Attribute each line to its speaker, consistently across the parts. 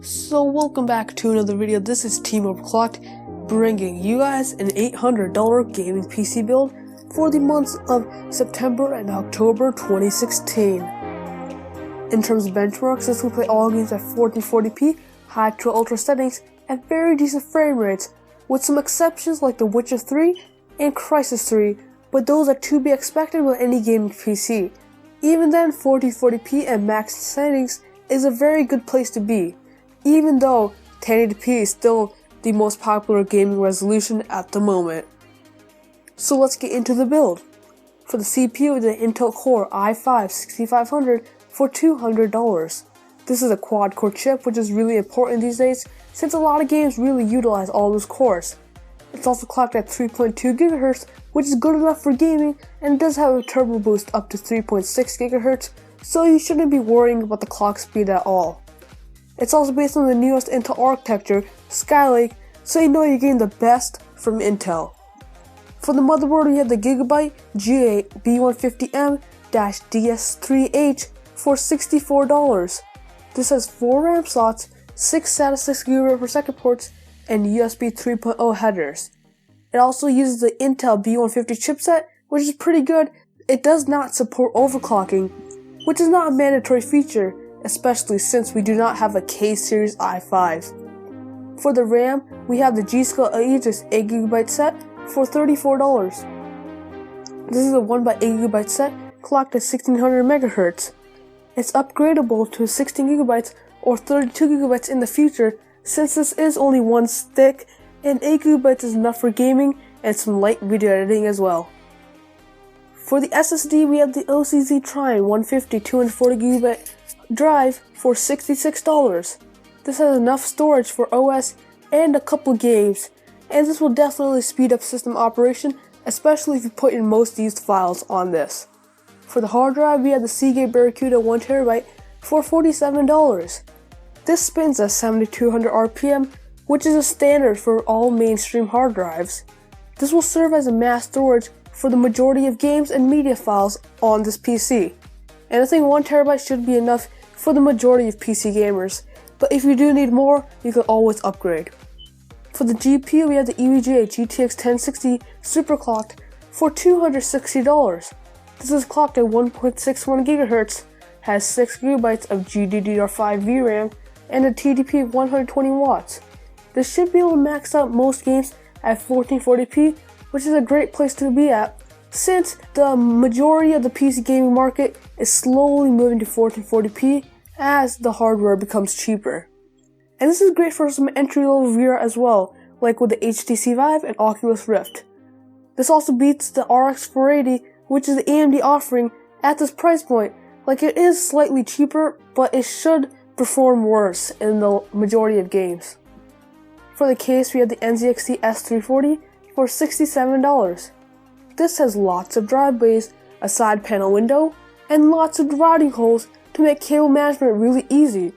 Speaker 1: So welcome back to another video. This is TeamOverclocked bringing you guys an $800 gaming PC build for the months of September and October 2016. In terms of benchmarks, this will play all games at 1440p, high to ultra settings, and very decent frame rates, with some exceptions like The Witcher 3 and Crysis 3, but those are to be expected with any gaming PC. Even then, 1440p and max settings is a very good place to be, even though 1080p is still the most popular gaming resolution at the moment. So let's get into the build. For the CPU, the Intel Core i5-6500 for $200. This is a quad-core chip, which is really important these days since a lot of games really utilize all those cores. It's also clocked at 3.2 GHz, which is good enough for gaming, and it does have a turbo boost up to 3.6 GHz, so you shouldn't be worrying about the clock speed at all. It's also based on the newest Intel architecture, Skylake, so you know you're getting the best from Intel. For the motherboard, we have the Gigabyte G2A B150M-DS3H for $64. This has 4 RAM slots, 6 SATA 6GB/s ports, and USB 3.0 headers. It also uses the Intel B150 chipset, which is pretty good. It does not support overclocking, which is not a mandatory feature, especially since we do not have a K-series i5. For the RAM, we have the G.Skill Aegis 8GB set for $34. This is a 1x8GB set clocked at 1600 MHz. It's upgradable to 16GB or 32GB in the future, since this is only one stick and 8GB is enough for gaming and some light video editing as well. For the SSD, we have the OCZ TRION 150 240GB drive for $66. This has enough storage for OS and a couple games, and this will definitely speed up system operation, especially if you put in most used files on this. For the hard drive, we have the Seagate Barracuda 1TB for $47. This spins at 7200 RPM, which is a standard for all mainstream hard drives. This will serve as a mass storage for the majority of games and media files on this PC. And I think 1TB should be enough for the majority of PC gamers, but if you do need more, you can always upgrade. For the GPU, we have the EVGA GTX 1060 SuperBiiz for $260. This is clocked at 1.61 GHz, has 6GB of GDDR5 VRAM, and a TDP of 120 watts. This should be able to max out most games at 1440p, which is a great place to be at, since the majority of the PC gaming market is slowly moving to 1440p as the hardware becomes cheaper. And this is great for some entry-level VR as well, like with the HTC Vive and Oculus Rift. This also beats the RX 480, which is the AMD offering at this price point. Like, it is slightly cheaper, but it should perform worse in the majority of games. For the case, we have the NZXT S340 for $67. This has lots of drive bays, a side panel window, and lots of routing holes to make cable management really easy.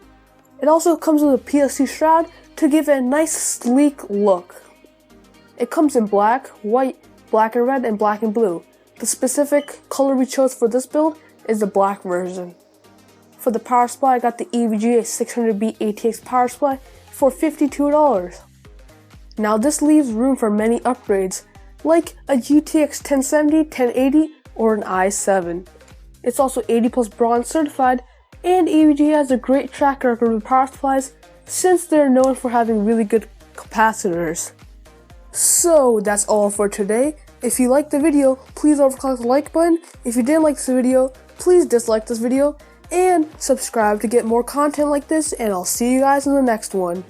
Speaker 1: It also comes with a PLC shroud to give it a nice sleek look. It comes in black, white, black and red, and black and blue. The specific color we chose for this build is the black version. For the power supply, I got the EVGA 600B ATX power supply for $52. Now this leaves room for many upgrades, like a GTX 1070, 1080, or an i7. It's also 80+ bronze certified, and EVGA has a great track record with power supplies since they're known for having really good capacitors. So that's all for today. If you liked the video, please overclock the like button. If you didn't like this video, please dislike this video and subscribe to get more content like this, and I'll see you guys in the next one.